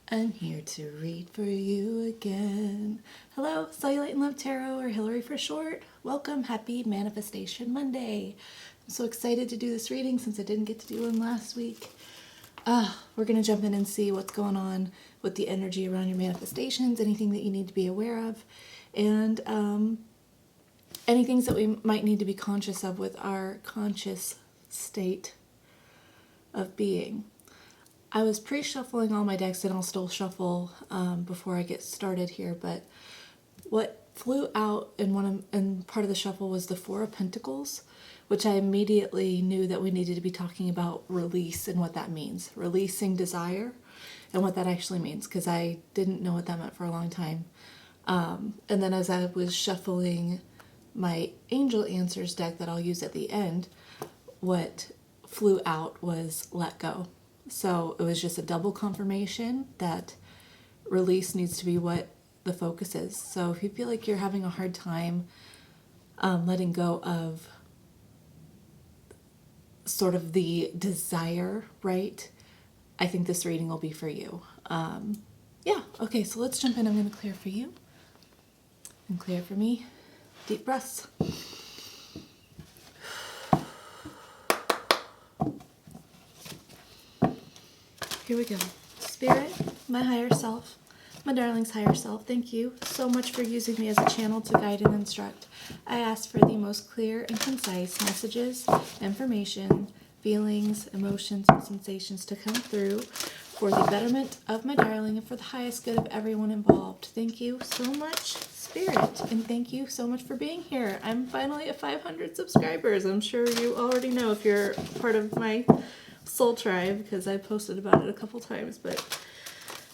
I'm here to read for you again. Hello, Cellulite and Love Tarot, or Hillary for short. Welcome, happy Manifestation Monday. I'm so excited to do this reading since I didn't get to do one last week. We're going to jump in and see what's going on with the energy around your manifestations, anything that you need to be aware of, and any things that we might need to be conscious of with our conscious state of being. I was pre-shuffling all my decks, and I'll still shuffle before I get started here, but what flew out in part of the shuffle was the Four of Pentacles, which I immediately knew that we needed to be talking about release and what that means. Releasing desire and what that actually means, because I didn't know what that meant for a long time. And then as I was shuffling my Angel Answers deck that I'll use at the end, what flew out was let go. So it was just a double confirmation that release needs to be what the focus is. So if you feel like you're having a hard time letting go of sort of the desire, right? I think this reading will be for you. Okay, so let's jump in. I'm going to clear for you and clear for me. Deep breaths. Here we go. Spirit, my higher self, my darling's higher self, thank you so much for using me as a channel to guide and instruct. I ask for the most clear and concise messages, information, feelings, emotions, and sensations to come through for the betterment of my darling and for the highest good of everyone involved. Thank you so much, Spirit, and thank you so much for being here. I'm finally at 500 subscribers. I'm sure you already know if you're part of my Soul Tribe, because I posted about it a couple times, but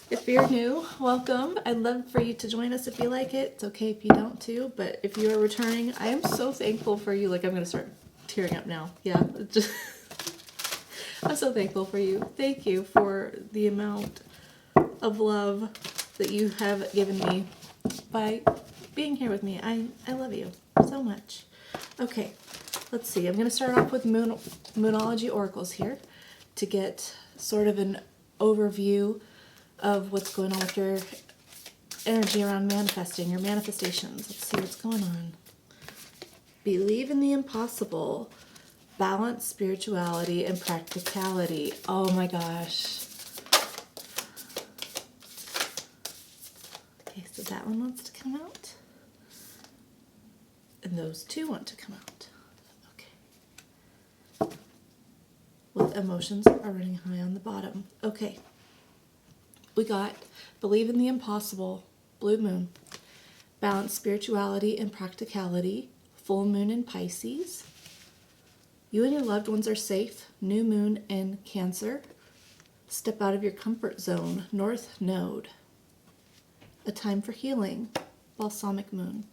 if you're new, welcome. I'd love for you to join us if you like it. It's okay if you don't too, but if you are returning, I am so thankful for you. Like, I'm going to start tearing up now. Yeah, I'm so thankful for you. Thank you for the amount of love that you have given me by being here with me. I love you so much. Okay, let's see. I'm going to start off with Moonology Oracles here to get sort of an overview of what's going on with your energy around manifesting, your manifestations. Let's see what's going on. Believe in the impossible. Balance spirituality and practicality. Oh my gosh. Okay, so that one wants to come out. And those two want to come out. Okay. With emotions are running high on the bottom. Okay. We got believe in the impossible, blue moon. Balance spirituality and practicality, full moon in Pisces. You and your loved ones are safe, new moon in Cancer. Step out of your comfort zone, north node. A time for healing, balsamic moon.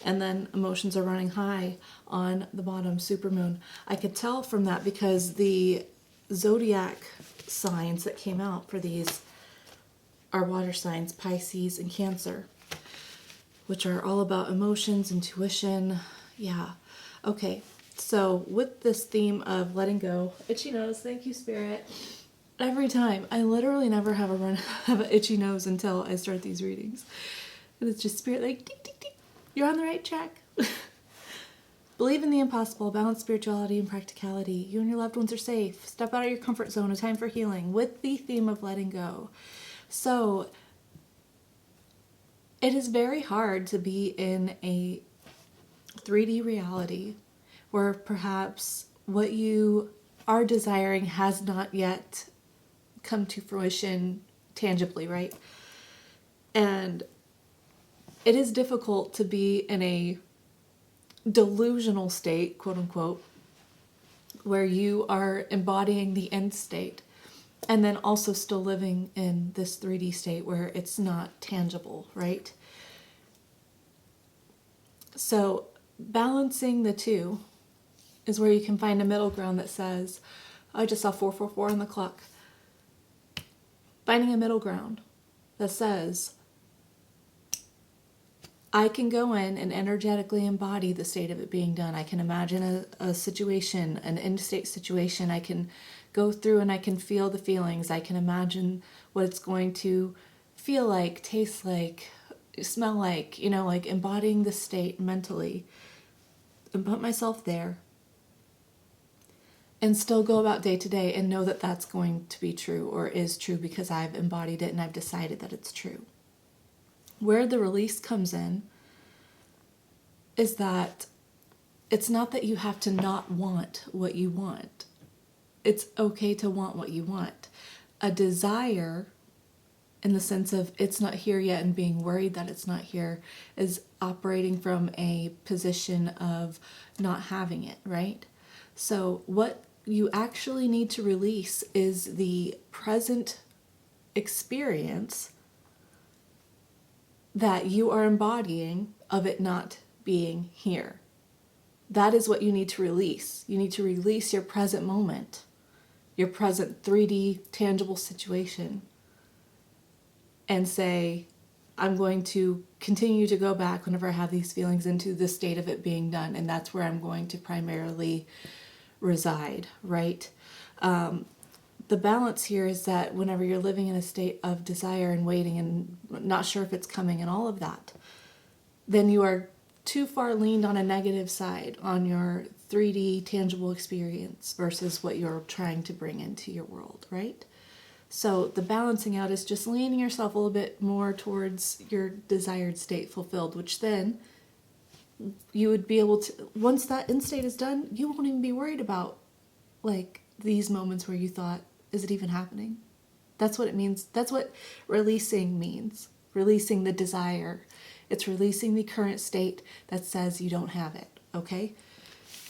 And then emotions are running high on the bottom, supermoon. I could tell from that because the zodiac signs that came out for these are water signs, Pisces and Cancer, which are all about emotions, intuition. Yeah. Okay. So with this theme of letting go, itchy nose, thank you, Spirit. Every time, I literally never have an itchy nose until I start these readings. And it's just Spirit like, ding, ding, ding. You're on the right track. Believe in the impossible, balance spirituality and practicality. You and your loved ones are safe. Step out of your comfort zone, a time for healing, with the theme of letting go. So it is very hard to be in a 3D reality where perhaps what you are desiring has not yet come to fruition tangibly, right? And it is difficult to be in a delusional state, quote unquote, where you are embodying the end state and then also still living in this 3D state where it's not tangible, right? So balancing the two is where you can find a middle ground that says, I just saw 444 on the clock. Finding a middle ground that says, I can go in and energetically embody the state of it being done. I can imagine a situation, an end state situation. I can go through and I can feel the feelings. I can imagine what it's going to feel like, taste like, smell like, like embodying the state mentally, and put myself there and still go about day to day and know that that's going to be true or is true because I've embodied it and I've decided that it's true. Where the release comes in is that it's not that you have to not want what you want. It's okay to want what you want. A desire, in the sense of it's not here yet and being worried that it's not here, is operating from a position of not having it, right? So what you actually need to release is the present experience that you are embodying of it not being here. That is what you need to release. You need to release your present moment, your present 3D tangible situation, and say, I'm going to continue to go back whenever I have these feelings into the state of it being done, and that's where I'm going to primarily reside, right? The balance here is that whenever you're living in a state of desire and waiting and not sure if it's coming and all of that, then you are too far leaned on a negative side, on your 3D tangible experience versus what you're trying to bring into your world, right? So the balancing out is just leaning yourself a little bit more towards your desired state fulfilled, which then you would be able to, once that end state is done, you won't even be worried about like these moments where you thought, is it even happening? That's what it means. That's what releasing means. Releasing the desire. It's releasing the current state that says you don't have it, okay?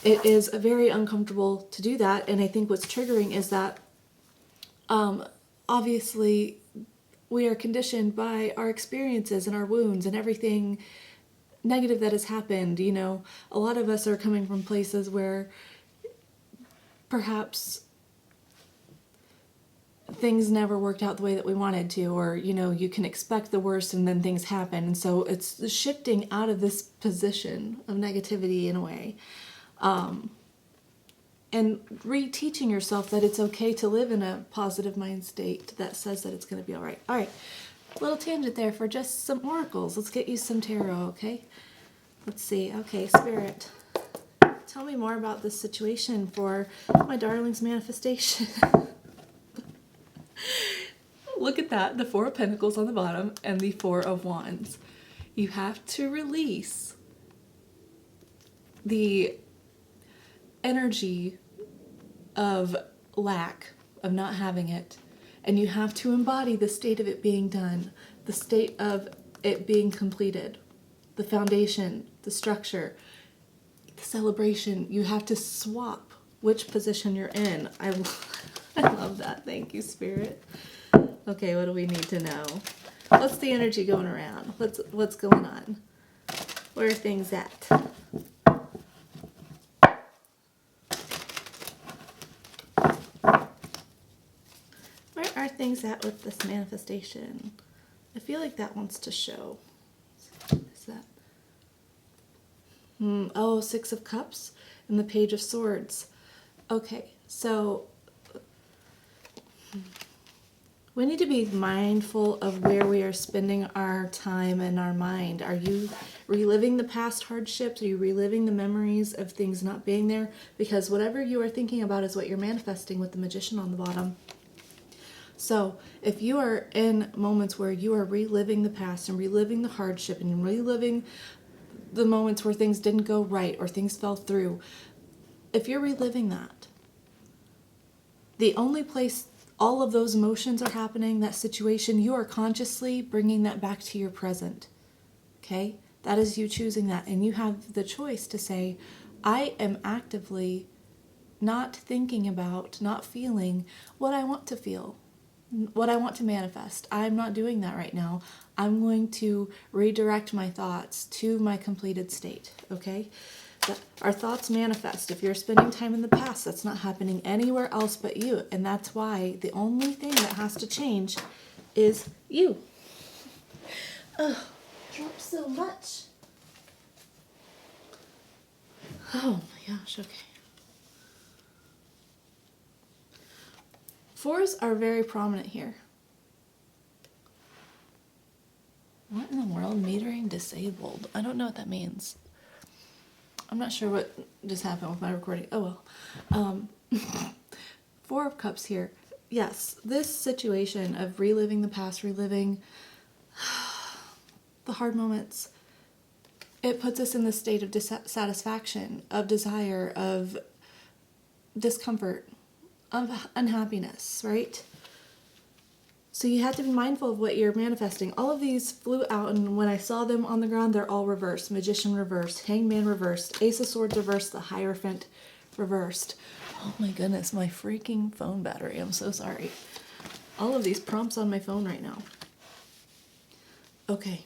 It is very uncomfortable to do that, and I think what's triggering is that obviously we are conditioned by our experiences and our wounds and everything negative that has happened. A lot of us are coming from places where perhaps things never worked out the way that we wanted to, or you can expect the worst and then things happen, and so it's shifting out of this position of negativity in a way, and reteaching yourself that it's okay to live in a positive mind state that says that it's going to be all right. All right, little tangent there for just some oracles. Let's get you some tarot, okay? Let's see. Okay, Spirit, tell me more about this situation for my darling's manifestation. Look at that, the Four of Pentacles on the bottom and the Four of Wands. You have to release the energy of lack, of not having it, and you have to embody the state of it being done, the state of it being completed, the foundation, the structure, the celebration. You have to swap which position you're in. I love that. Thank you, Spirit. Okay, what do we need to know? What's the energy going around? What's going on? Where are things at? Where are things at with this manifestation? I feel like that wants to show. Is that? Oh, Six of Cups and the Page of Swords. Okay, so we need to be mindful of where we are spending our time and our mind. Are you reliving the past hardships? Are you reliving the memories of things not being there? Because whatever you are thinking about is what you're manifesting with the Magician on the bottom. So if you are in moments where you are reliving the past and reliving the hardship and reliving the moments where things didn't go right or things fell through, if you're reliving that, the only place all of those emotions are happening, that situation, you are consciously bringing that back to your present. Okay? That is you choosing that. And you have the choice to say, I am actively not thinking about, not feeling what I want to feel, what I want to manifest. I'm not doing that right now. I'm going to redirect my thoughts to my completed state. Okay? Our thoughts manifest. If you're spending time in the past, that's not happening anywhere else but you. And that's why the only thing that has to change is you. Oh, dropped so much. Oh my gosh, okay. Fours are very prominent here. What in the world? Metering disabled. I don't know what that means. I'm not sure what just happened with my recording. Oh well. Four of Cups here. Yes, this situation of reliving the past, reliving the hard moments, it puts us in the state of dissatisfaction, of desire, of discomfort, of unhappiness, right? So you have to be mindful of what you're manifesting. All of these flew out, and when I saw them on the ground, they're all reversed. Magician reversed, Hangman reversed, Ace of Swords reversed, the Hierophant reversed. Oh my goodness, my freaking phone battery. I'm so sorry. All of these prompts on my phone right now. Okay.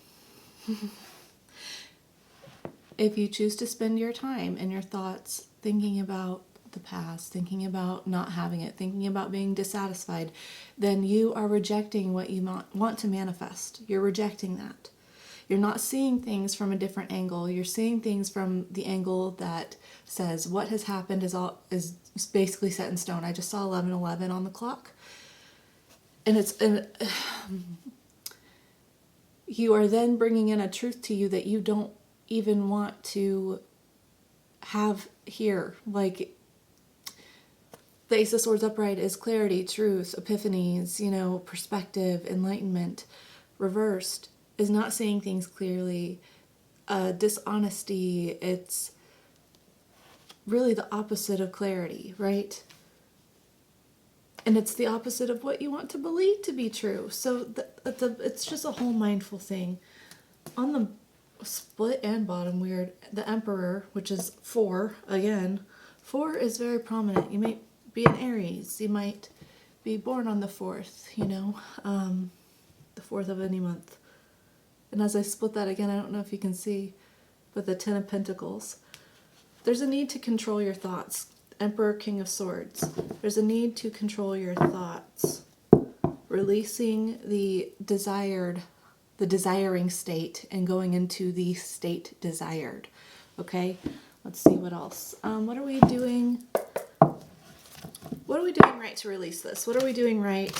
If you choose to spend your time and your thoughts thinking about the past, thinking about not having it, thinking about being dissatisfied, then you are rejecting what you want to manifest. You're rejecting that. You're not seeing things from a different angle. You're seeing things from the angle that says what has happened is basically set in stone. I just saw 11:11 on the clock. And you are then bringing in a truth to you that you don't even want to have here. Like, the Ace of Swords upright is clarity, truth, epiphanies, perspective, enlightenment. Reversed is not seeing things clearly, dishonesty. It's really the opposite of clarity, right? And it's the opposite of what you want to believe to be true. So it's just a whole mindful thing. On the split and bottom, weird, the Emperor, which is 4, again. 4 is very prominent. You may be an Aries. You might be born on the 4th, the 4th of any month. And as I split that again, I don't know if you can see, but the 10 of Pentacles. There's a need to control your thoughts. Emperor, King of Swords. There's a need to control your thoughts. Releasing the desiring state and going into the state desired. Okay? Let's see what else. What are we doing? What are we doing right to release this? What are we doing right?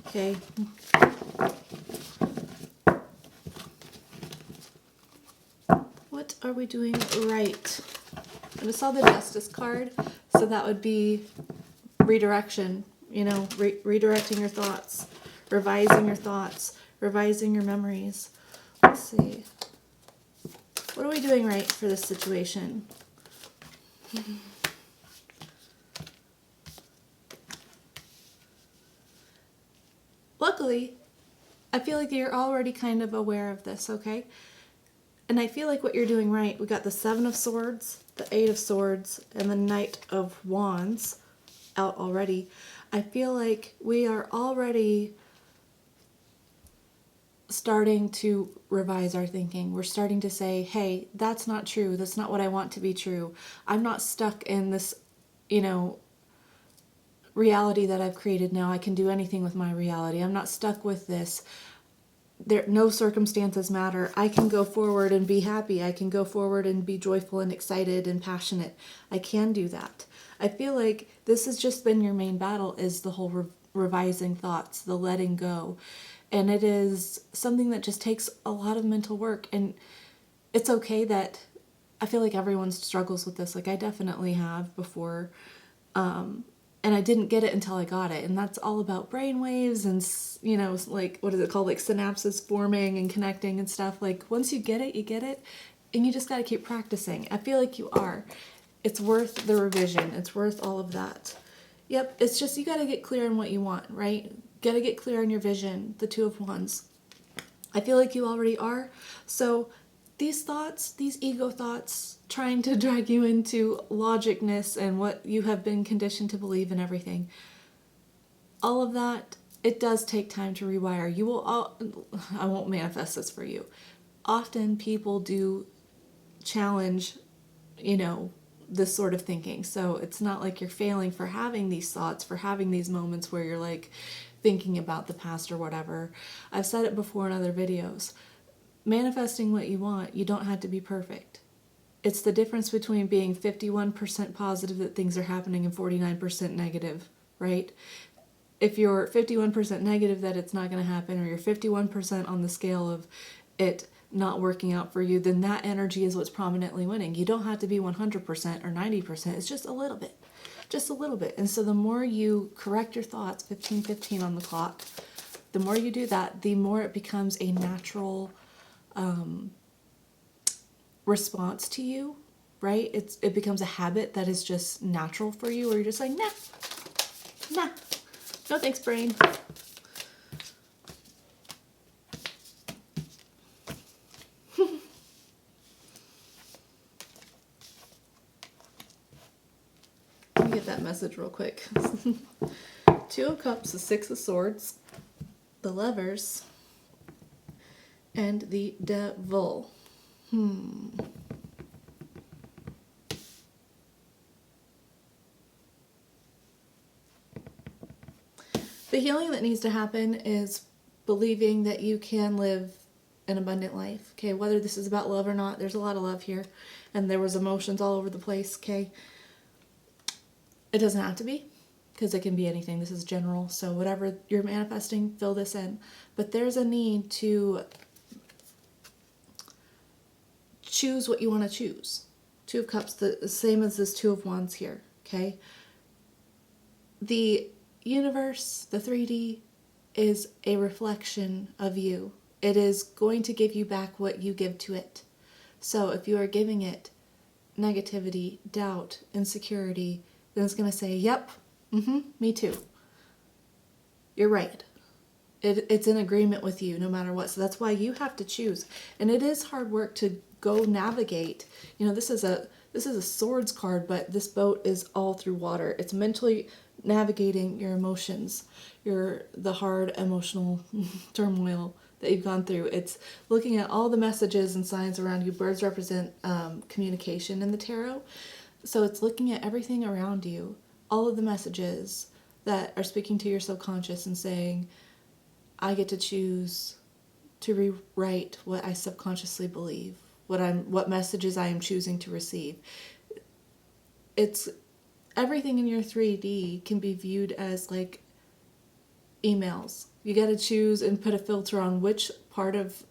Okay. What are we doing right? I just saw the Justice card, so that would be redirection, redirecting your thoughts, revising your thoughts, revising your memories. Let's see. What are we doing right for this situation? Luckily, I feel like you're already kind of aware of this, okay? And I feel like what you're doing right, we got the 7 of Swords, the 8 of Swords, and the Knight of Wands out already. I feel like we are already starting to revise our thinking. We're starting to say, hey, that's not true. That's not what I want to be true. I'm not stuck in this, reality that I've created now. I can do anything with my reality. I'm not stuck with this. No circumstances matter. I can go forward and be happy. I can go forward and be joyful and excited and passionate. I can do that. I feel like this has just been your main battle, is the whole revising thoughts, the letting go. And it is something that just takes a lot of mental work. And it's okay that I feel like everyone struggles with this. Like, I definitely have before. And I didn't get it until I got it. And that's all about brain waves and, like, what is it called? Like synapses forming and connecting and stuff. Like, once you get it, you get it. And you just got to keep practicing. I feel like you are. It's worth the revision. It's worth all of that. Yep, it's just you got to get clear on what you want, right? Got to get clear on your vision, the 2 of Wands. I feel like you already are. So these thoughts, these ego thoughts, trying to drag you into logicness and what you have been conditioned to believe and everything, all of that, it does take time to rewire. I won't manifest this for you. Often people do challenge, this sort of thinking. So it's not like you're failing for having these thoughts, for having these moments where you're like thinking about the past or whatever. I've said it before in other videos. Manifesting what you want, you don't have to be perfect. It's the difference between being 51% positive that things are happening and 49% negative, right? if you're 51% negative that it's not going to happen, or you're 51% on the scale of it not working out for you, then that energy is what's prominently winning. You don't have to be 100% or 90%. It's just a little bit. Just a little bit. And so the more you correct your thoughts, 15:15 on the clock, the more you do that, the more it becomes a natural response to you, right? It becomes a habit that is just natural for you, where you're just like, nah, no thanks, brain. Let me get that message real quick. Two of Cups, the Six of Swords, the Lovers, and the Devil. The healing that needs to happen is believing that you can live an abundant life. Okay, whether this is about love or not, there's a lot of love here, and there was emotions all over the place. Okay, it doesn't have to be, because it can be anything. This is general, so whatever you're manifesting, fill this in. But there's a need to choose what you want to choose. Two of Cups, the same as this Two of Wands here. Okay, the universe, the 3D, is a reflection of you. It is going to give you back what you give to it. So if you are giving it negativity, doubt, insecurity, then it's going to say, yep, me too. You're right. It's in agreement with you no matter what. So that's why you have to choose. And it is hard work to go navigate. You know, this is a swords card, but this boat is all through water. It's mentally navigating your emotions, the hard emotional turmoil that you've gone through. It's looking at all the messages and signs around you. Birds represent communication in the tarot. So it's looking at everything around you, all of the messages that are speaking to your subconscious and saying, I get to choose to rewrite what I subconsciously believe, what messages I am choosing to receive. It's everything in your 3D can be viewed as like emails. You got to choose and put a filter on which part of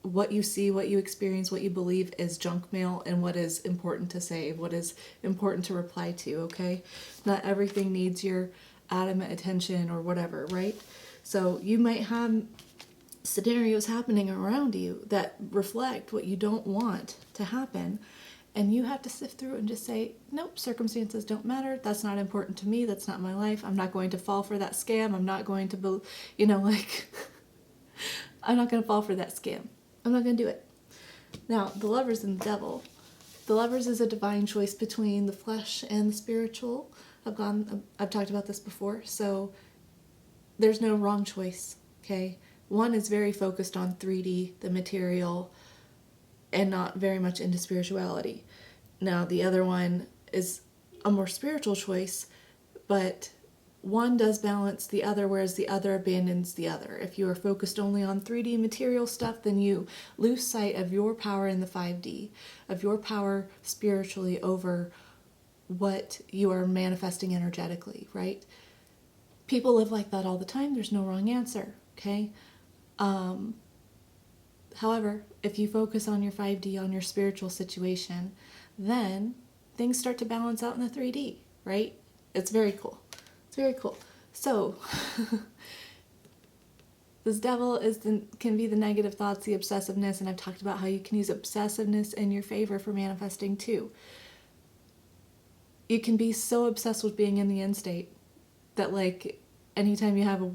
what you see, what you experience, what you believe is junk mail, and what is important to save, what is important to reply to, okay? Not everything needs your adamant attention or whatever, right? So you might have scenarios happening around you that reflect what you don't want to happen, and you have to sift through and just say, nope, circumstances don't matter. That's not important to me. That's not my life. I'm not going to fall for that scam. I'm not going to, I'm not going to fall for that scam. I'm not going to do it. Now, the Lovers and the Devil. The Lovers is a divine choice between the flesh and the spiritual. I've talked about this before, so there's no wrong choice, okay? One is very focused on 3D, the material, and not very much into spirituality. Now, the other one is a more spiritual choice, but one does balance the other, whereas the other abandons the other. If you are focused only on 3D material stuff, then you lose sight of your power in the 5D, of your power spiritually over what you are manifesting energetically, right? People live like that all the time. There's no wrong answer, okay? However, if you focus on your 5D, on your spiritual situation, then things start to balance out in the 3D, right? It's very cool. It's very cool. So, this Devil can be the negative thoughts, the obsessiveness, and I've talked about how you can use obsessiveness in your favor for manifesting too. You can be so obsessed with being in the end state that, like, anytime you have a,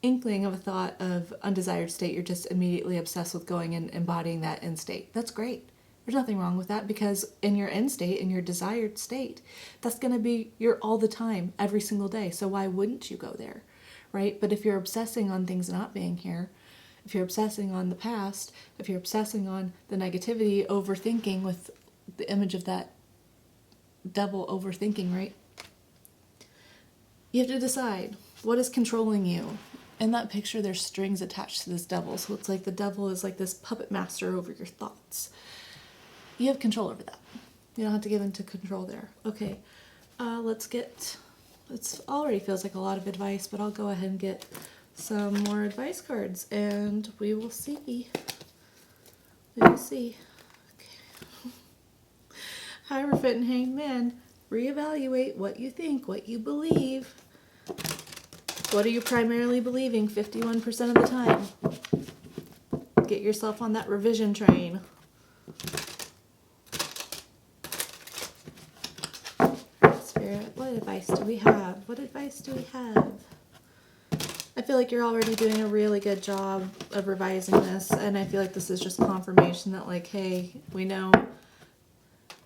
inkling of a thought of undesired state, you're just immediately obsessed with going and embodying that end state. That's great. There's nothing wrong with that, because in your end state, in your desired state, that's going to be your all the time, every single day. So why wouldn't you go there, right? But if you're obsessing on things not being here, if you're obsessing on the past, if you're obsessing on the negativity, overthinking with the image of that devil overthinking, right? You have to decide what is controlling you. In that picture, there's strings attached to this devil. So it's like the devil is like this puppet master over your thoughts. You have control over that. You don't have to give into control there. Okay, let's get It already feels like a lot of advice, but I'll go ahead and get some more advice cards and we will see. We will see. Okay. Hierophant and Hanged Man. Reevaluate what you think, what you believe. What are you primarily believing 51% of the time? Get yourself on that revision train. Spirit, what advice do we have? What advice do we have? I feel like you're already doing a really good job of revising this, and I feel like this is just confirmation that, like, hey, we know,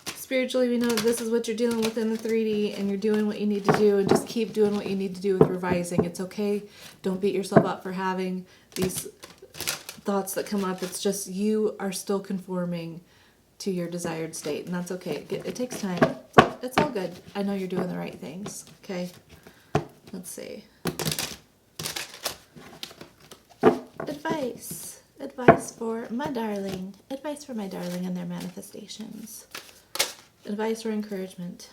spiritually, we know that this is what you're dealing with in the 3D, and you're doing what you need to do, and just keep doing what you need to do with revising. It's okay. Don't beat yourself up for having these thoughts that come up. It's just you are still conforming to your desired state, and that's okay. It takes time. It's all good. I know you're doing the right things. Okay. Let's see. Advice. Advice for my darling. Advice for my darling and their manifestations. Advice or encouragement.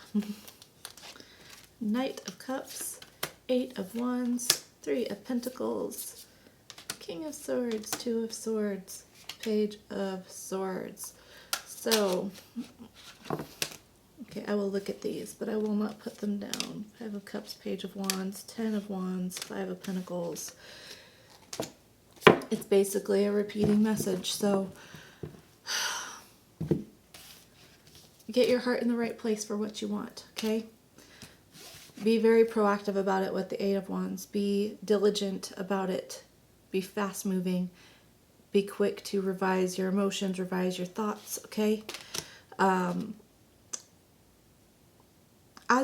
Knight of Cups, 8 of Wands, 3 of Pentacles, King of Swords, 2 of Swords, Page of Swords. So, okay, I will look at these, but I will not put them down. 5 of Cups, Page of Wands, 10 of Wands, 5 of Pentacles. It's basically a repeating message, so get your heart in the right place for what you want, okay? Be very proactive about it with the 8 of Wands. Be diligent about it. Be fast moving. Be quick to revise your emotions, revise your thoughts, okay? As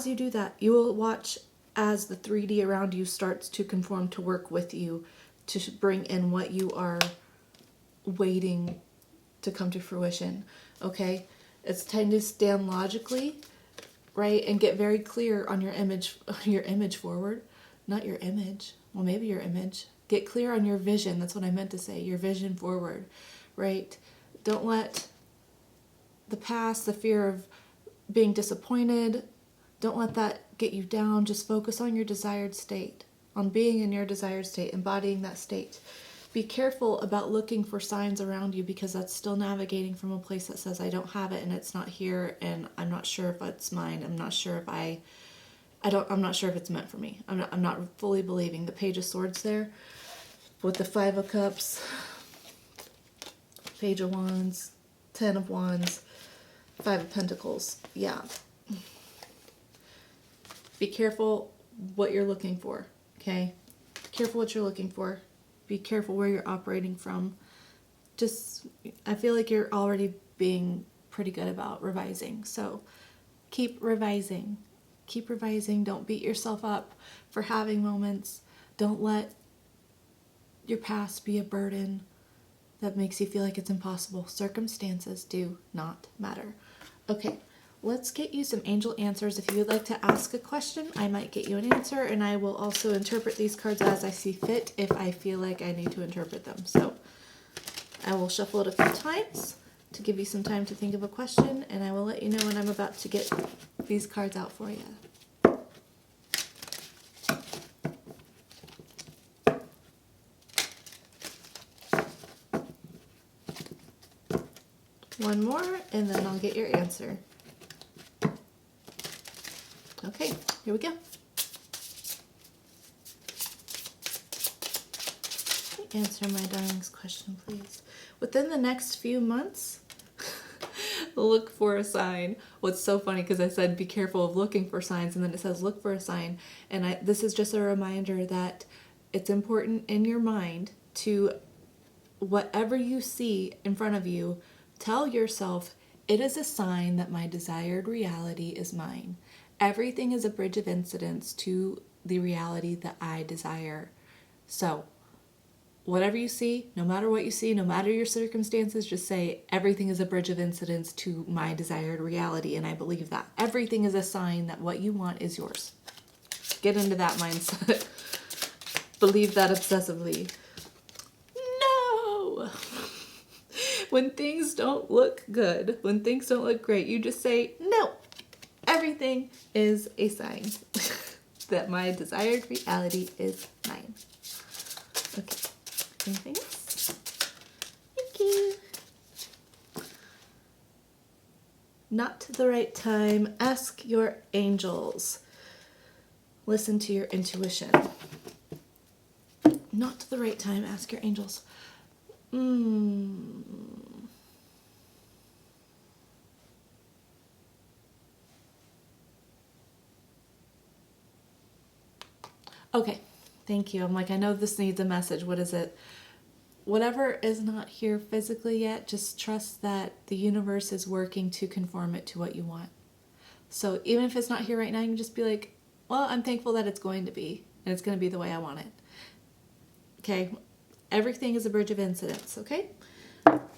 you do that, you will watch as the 3D around you starts to conform to work with you to bring in what you are waiting to come to fruition, okay? It's time to stand logically, right? And get very clear on your image forward. Not your image. Well, maybe your image. Get clear on your vision. That's what I meant to say. Your vision forward, right? Don't let the past, the fear of being disappointed, don't let that get you down. Just focus on your desired state, on being in your desired state, embodying that state. Be careful about looking for signs around you because that's still navigating from a place that says, I don't have it and it's not here and I'm not sure if it's mine. I'm not sure if I'm not sure if it's meant for me. I'm not fully believing. The Page of Swords there with the 5 of Cups, Page of Wands, 10 of Wands, 5 of Pentacles. Yeah. Be careful what you're looking for, okay? Be careful what you're looking for. Be careful where you're operating from. I feel like you're already being pretty good about revising. So keep revising. Keep revising. Don't beat yourself up for having moments. Don't let your past be a burden that makes you feel like it's impossible. Circumstances do not matter. Okay, let's get you some angel answers. If you would like to ask a question, I might get you an answer, and I will also interpret these cards as I see fit if I feel like I need to interpret them. So I will shuffle it a few times to give you some time to think of a question, and I will let you know when I'm about to get these cards out for you. One more, and then I'll get your answer. Okay, here we go. Answer my darling's question, please. Within the next few months, look for a sign. What's so funny, because I said be careful of looking for signs, and then it says look for a sign. And this is just a reminder that it's important in your mind to, whatever you see in front of you, tell yourself, it is a sign that my desired reality is mine. Everything is a bridge of incidence to the reality that I desire. So, whatever you see, no matter what you see, no matter your circumstances, just say, everything is a bridge of incidence to my desired reality, and I believe that. Everything is a sign that what you want is yours. Get into that mindset. Believe that obsessively. No! When things don't look good, when things don't look great, you just say, no, everything is a sign. that my desired reality is mine. Okay, anything else? Thank you. Not the right time. Ask your angels. Listen to your intuition. Not the right time. Ask your angels. Okay, thank you. I'm like, I know this needs a message. What is it? Whatever is not here physically yet, just trust that the universe is working to conform it to what you want. So even if it's not here right now, you can just be like, well, I'm thankful that it's going to be, and it's going to be the way I want it. Okay, everything is a bridge of incidents, okay?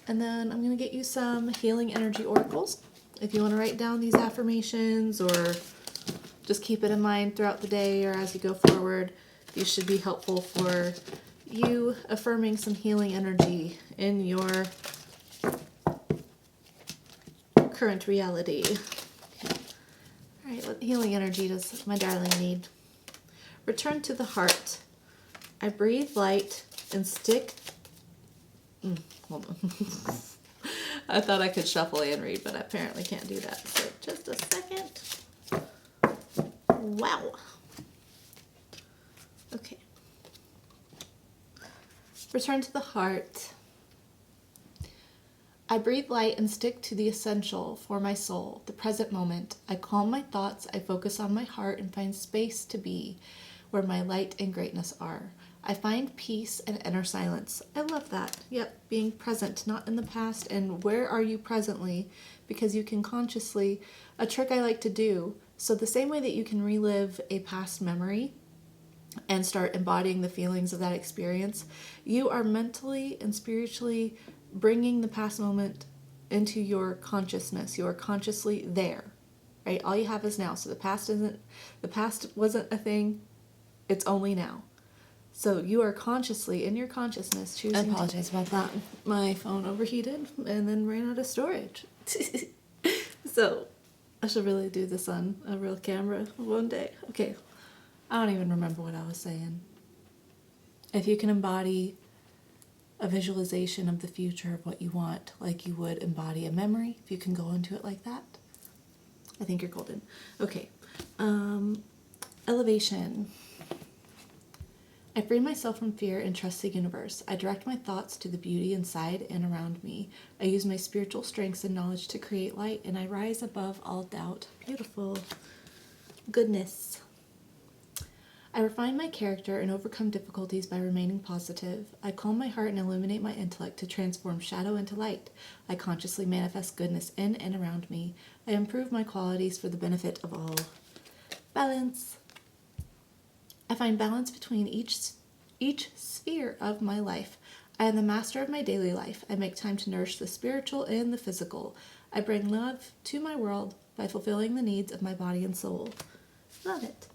And then I'm going to get you some healing energy oracles. If you want to write down these affirmations or just keep it in mind throughout the day or as you go forward, these should be helpful for you affirming some healing energy in your current reality. Okay. All right, what healing energy does my darling need? Return to the heart. I breathe light and stick. Hold on. I thought I could shuffle and read, but I apparently can't do that. So just a second. Wow. Okay. Return to the heart. I breathe light and stick to the essential for my soul, the present moment. I calm my thoughts, I focus on my heart and find space to be where my light and greatness are. I find peace and inner silence. I love that. Yep, being present, not in the past. And where are you presently? Because you can consciously, a trick I like to do, so the same way that you can relive a past memory and start embodying the feelings of that experience, you are mentally and spiritually bringing the past moment into your consciousness. You are consciously there, right? All you have is now. So the past wasn't a thing. It's only now. So you are consciously in your consciousness choosing. I apologize about that. My phone overheated and then ran out of storage. So I should really do this on a real camera one day. Okay. I don't even remember what I was saying. If you can embody a visualization of the future of what you want, like you would embody a memory, if you can go into it like that, I think you're golden. Okay. Elevation. I free myself from fear and trust the universe. I direct my thoughts to the beauty inside and around me. I use my spiritual strengths and knowledge to create light, and I rise above all doubt. Beautiful. Goodness. I refine my character and overcome difficulties by remaining positive. I calm my heart and illuminate my intellect to transform shadow into light. I consciously manifest goodness in and around me. I improve my qualities for the benefit of all. Balance. I find balance between each sphere of my life. I am the master of my daily life. I make time to nourish the spiritual and the physical. I bring love to my world by fulfilling the needs of my body and soul. Love it.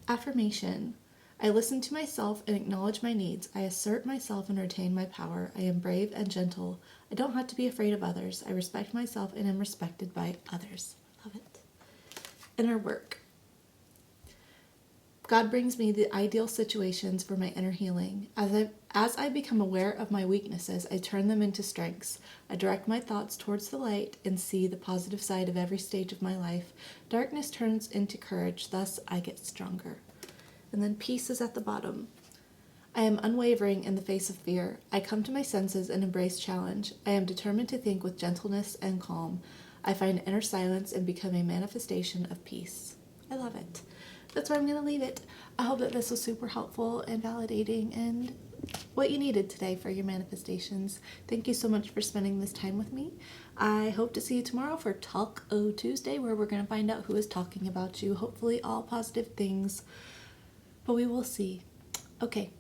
Affirmation. I listen to myself and acknowledge my needs. I assert myself and retain my power. I am brave and gentle. I don't have to be afraid of others. I respect myself and am respected by others. Love it. Inner work. God brings me the ideal situations for my inner healing. As I become aware of my weaknesses, I turn them into strengths. I direct my thoughts towards the light and see the positive side of every stage of my life. Darkness turns into courage, thus I get stronger. And then peace is at the bottom. I am unwavering in the face of fear. I come to my senses and embrace challenge. I am determined to think with gentleness and calm. I find inner silence and become a manifestation of peace. I love it. That's where I'm going to leave it. I hope that this was super helpful and validating and what you needed today for your manifestations. Thank you so much for spending this time with me. I hope to see you tomorrow for Talk O Tuesday, where we're going to find out who is talking about you. Hopefully all positive things, but we will see. Okay,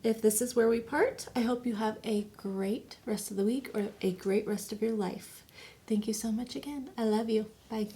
if this is where we part, I hope you have a great rest of the week or a great rest of your life. Thank you so much again. I love you. Bye.